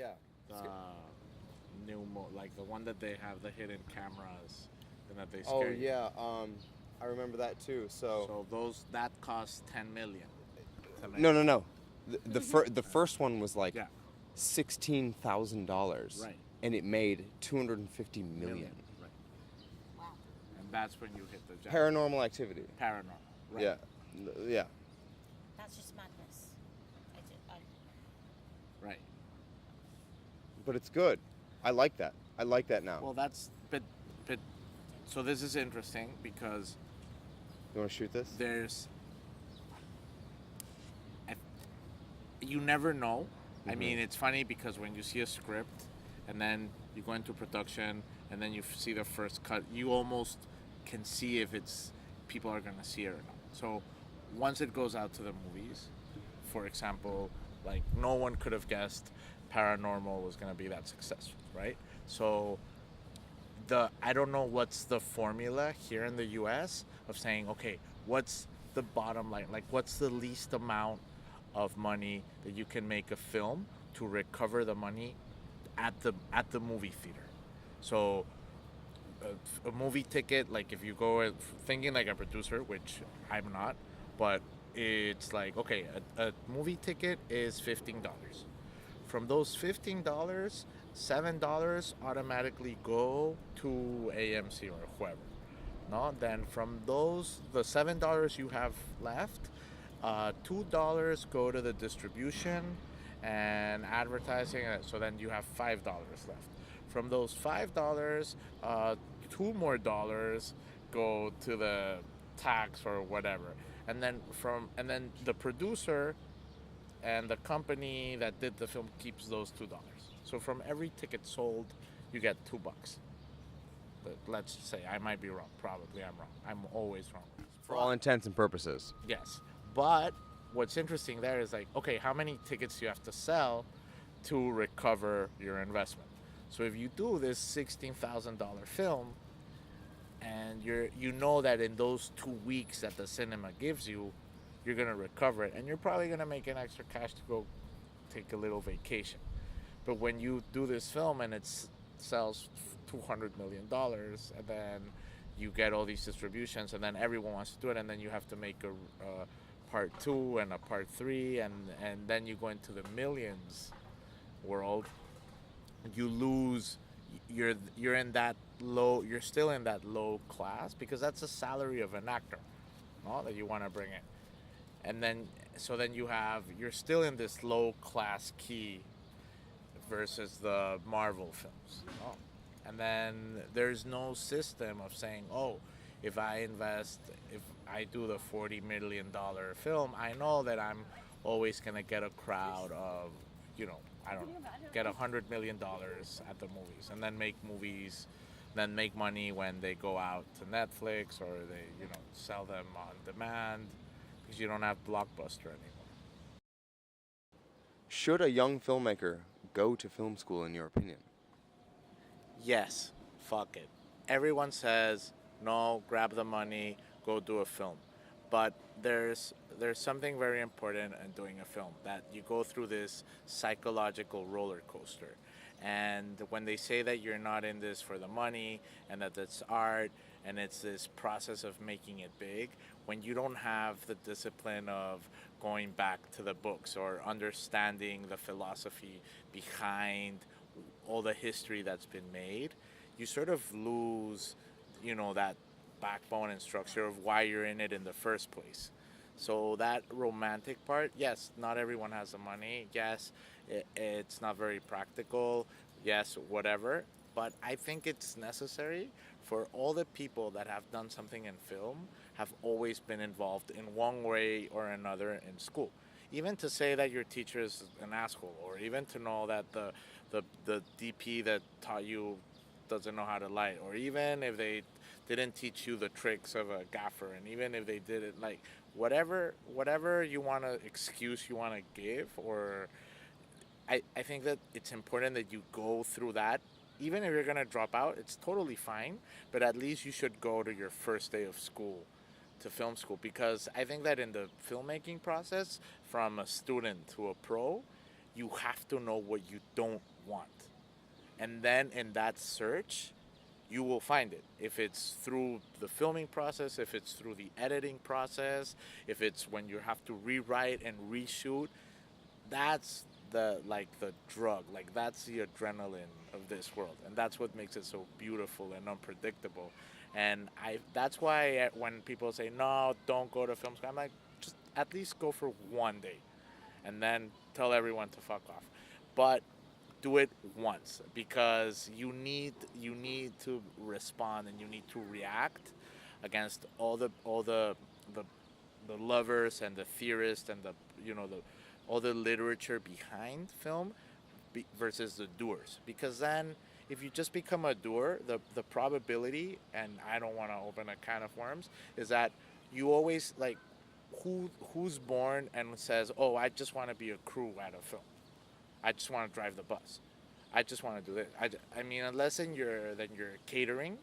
yeah. The like the one that they have the hidden cameras and that they Oh scare you. yeah. I remember that too. So So those that cost 10 million to make. no. The first one was like Yeah, $16,000, right. and it made 250 million. Right. Wow. And that's when you hit the jackpot. Paranormal Activity. Paranormal. Right. Yeah, yeah. That's just madness. Right. But it's good. I like that. I like that now. Well, but so this is interesting because You want to shoot this? there's you never know. I mean, it's funny because when you see a script and then you go into production and then you see the first cut, you almost can see if it's people are gonna see it or not. So once it goes out to the movies, for example, like no one could have guessed Paranormal was gonna be that successful, right? So I don't know what's the formula here in the U.S. of saying, okay, what's the bottom line? Like, what's the least amount of money that you can make a film to recover the money at the movie theater? So a movie ticket, like if you go thinking like a producer, which I'm not, but it's like, okay, a movie ticket is $15. From those $15, $7 automatically go to AMC or whoever. No, then from those, the $7 you have left, $2 go to the distribution and advertising. So then you have $5 left. From those $5, two more dollars go to the tax or whatever, and then the producer and the company that did the film keeps those $2. So from every ticket sold, you get $2. But let's say I might be wrong. Probably I'm wrong. I'm always wrong. For all intents and purposes. Yes, but what's interesting there is like, okay, how many tickets do you have to sell to recover your investment? So if you do this $16,000 film, and you know that in those 2 weeks that the cinema gives you, you're gonna recover it, and you're probably gonna make an extra cash to go take a little vacation. But when you do this film and it sells $200 million, and then you get all these distributions, and then everyone wants to do it, and then you have to make a part two and a part three, and then you go into the millions world. You lose. You're in that low. You're still in that low class because that's the salary of an actor, no, that you want to bring in, and then so then you're still in this low class key versus the Marvel films. Oh. And then there's no system of saying, oh, if I do the $40 million film, I know that I'm always going to get a crowd of, I don't know, get $100 million at the movies and then then make money when they go out to Netflix or they, sell them on demand because you don't have Blockbuster anymore. Should a young filmmaker go to film school, in your opinion? Yes, fuck it. Everyone says no, grab the money, go do a film. But there's something very important in doing a film, that you go through this psychological roller coaster. And when they say that you're not in this for the money and that it's art and it's this process of making it big, when you don't have the discipline of going back to the books or understanding the philosophy behind all the history that's been made, you sort of lose, that backbone and structure of why you're in it in the first place. So that romantic part, yes, not everyone has the money. Yes, it's not very practical. Yes, whatever. But I think it's necessary for all the people that have done something in film, have always been involved in one way or another in school. Even to say that your teacher is an asshole, or even to know that the DP that taught you doesn't know how to light, or even if they didn't teach you the tricks of a gaffer, and even if they did it, like whatever you want to excuse you want to give, or I think that it's important that you go through that. Even if you're gonna drop out, it's totally fine, but at least you should go to your first day of school, to film school, because I think that in the filmmaking process, from a student to a pro, you have to know what you don't want. And then in that search, you will find it. If it's through the filming process, if it's through the editing process, if it's when you have to rewrite and reshoot, that's the drug. Like that's the adrenaline of this world, and that's what makes it so beautiful and unpredictable. And that's why when people say no, don't go to film school, I'm like, just at least go for one day, and then tell everyone to fuck off. But do it once, because you need to respond and you need to react against the the lovers and the theorists and the the all the literature behind film versus the doers. Because then if you just become a doer, the probability, and I don't want to open a can of worms, is that you always like who's born and says, oh, I just want to be a crew at a film, I just want to drive the bus, I just want to do this. I mean, unless you're catering,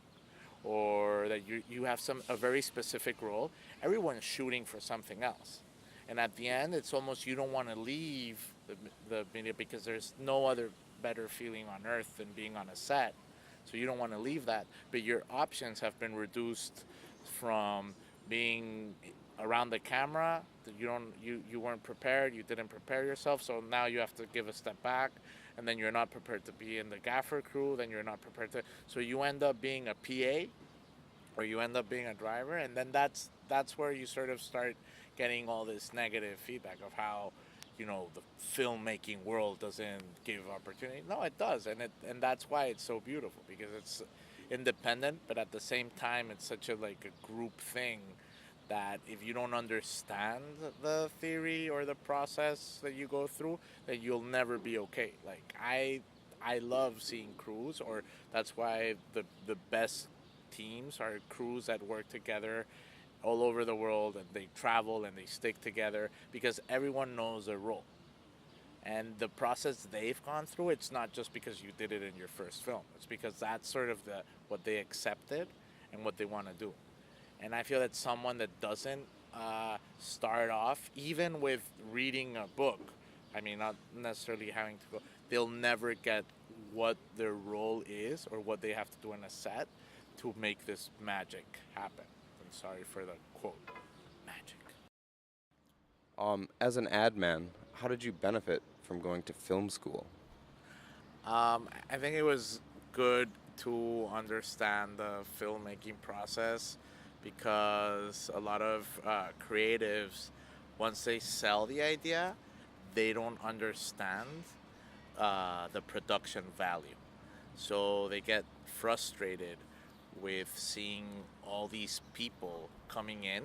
or that you have a very specific role, everyone's shooting for something else. And at the end, it's almost you don't want to leave the media, because there's no other better feeling on earth than being on a set. So you don't want to leave that. But your options have been reduced from being around the camera. That you weren't prepared, you didn't prepare yourself, so now you have to give a step back, and then you're not prepared to be in the gaffer crew, then you're not prepared to, so you end up being a PA, or you end up being a driver, and then that's where you sort of start getting all this negative feedback of how the filmmaking world doesn't give opportunity. No, it does, and that's why it's so beautiful, because it's independent, but at the same time it's such a group thing, that if you don't understand the theory or the process that you go through, that you'll never be okay. Like I love seeing crews, or that's why the best teams are crews that work together all over the world, and they travel and they stick together, because everyone knows their role. And the process they've gone through, it's not just because you did it in your first film. It's because that's sort of what they accepted and what they want to do. And I feel that someone that doesn't start off, even with reading a book, I mean, not necessarily having to go, they'll never get what their role is or what they have to do in a set to make this magic happen. I'm sorry for the quote, magic. As an ad man, how did you benefit from going to film school? I think it was good to understand the filmmaking process, because a lot of creatives, once they sell the idea, they don't understand the production value. So they get frustrated with seeing all these people coming in,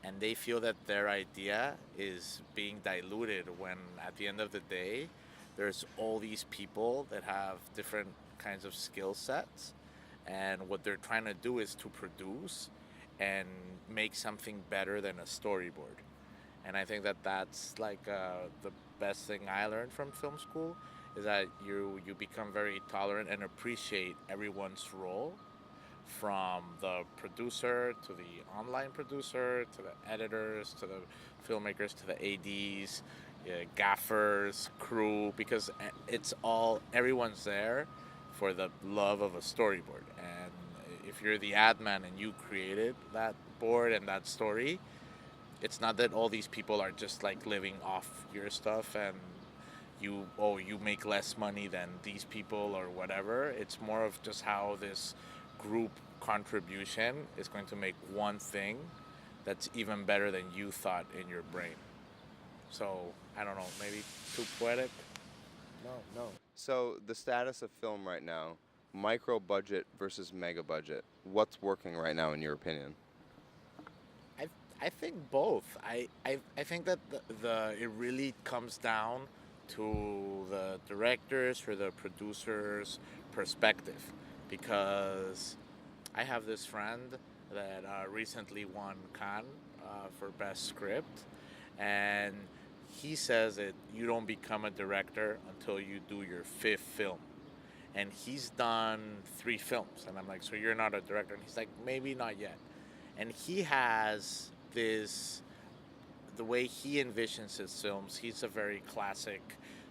and they feel that their idea is being diluted, when at the end of the day there's all these people that have different kinds of skill sets, and what they're trying to do is to produce and make something better than a storyboard. And I think that that's the best thing I learned from film school, is that you become very tolerant and appreciate everyone's role, from the producer to the online producer to the editors to the filmmakers to the ADs, gaffers, crew, because everyone's there for the love of a storyboard. And if you're the ad man and you created that board and that story, it's not that all these people are just living off your stuff, and you make less money than these people or whatever. It's more of just how this group contribution is going to make one thing that's even better than you thought in your brain. So I don't know, maybe too poetic. No. So the status of film right now, micro budget versus mega budget. What's working right now in your opinion? I think both. I think that it really comes down to the directors or the producers' perspective, because I have this friend that recently won Cannes for best script, and he says that you don't become a director until you do your 5th film. And he's done 3 films, and I'm like, so you're not a director? And he's like, maybe not yet. And he has the way he envisions his films, he's a very classic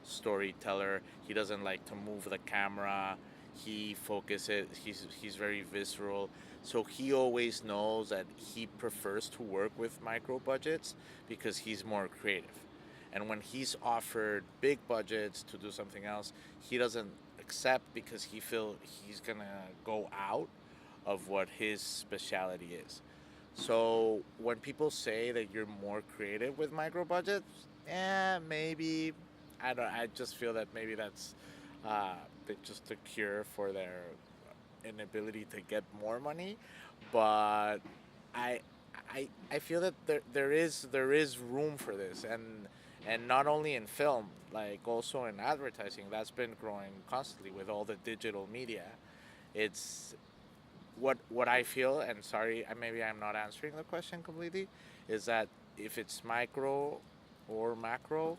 storyteller. He doesn't like to move the camera. He focuses. He's very visceral. So he always knows that he prefers to work with micro budgets because he's more creative. And when he's offered big budgets to do something else, he doesn't accept because he feels he's gonna go out of what his specialty is. So when people say that you're more creative with micro budgets, maybe I don't. I just feel that maybe that's just a cure for their inability to get more money. But I I feel that there is room for this, and not only in film, like also in advertising, that's been growing constantly with all the digital media. It's what I feel, and sorry, maybe I'm not answering the question completely, is that if it's micro or macro,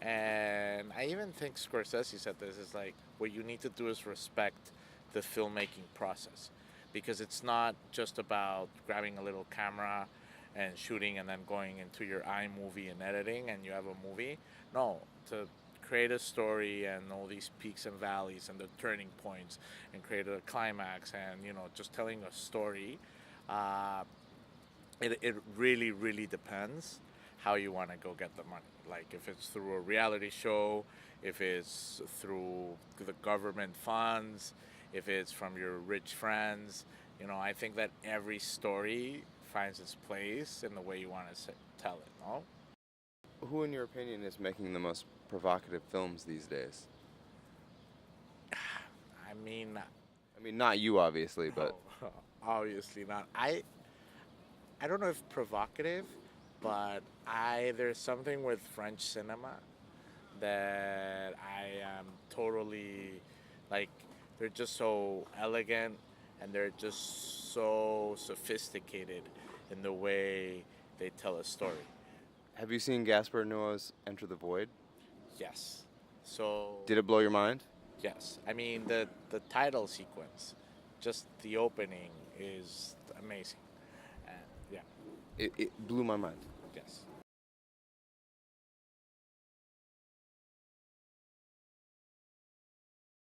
and I even think Scorsese said this, is like what you need to do is respect the filmmaking process, because it's not just about grabbing a little camera and shooting and then going into your iMovie and editing and you have a movie. No, to create a story and all these peaks and valleys and the turning points and create a climax and just telling a story, it really really depends how you want to go get the money. Like if it's through a reality show, if it's through the government funds, if it's from your rich friends. I think that every story finds its place in the way you want to tell it. No? Who, in your opinion, is making the most provocative films these days? I mean, I mean, not you, obviously, but no, obviously not. I don't know if provocative, but there's something with French cinema that I am totally like. They're just so elegant and they're just so sophisticated in the way they tell a story. have you seen Gaspar Noé's Enter the Void? Yes. So Did it blow your mind? yes. I mean the title sequence, just the opening is amazing. And yeah. It blew my mind. Yes.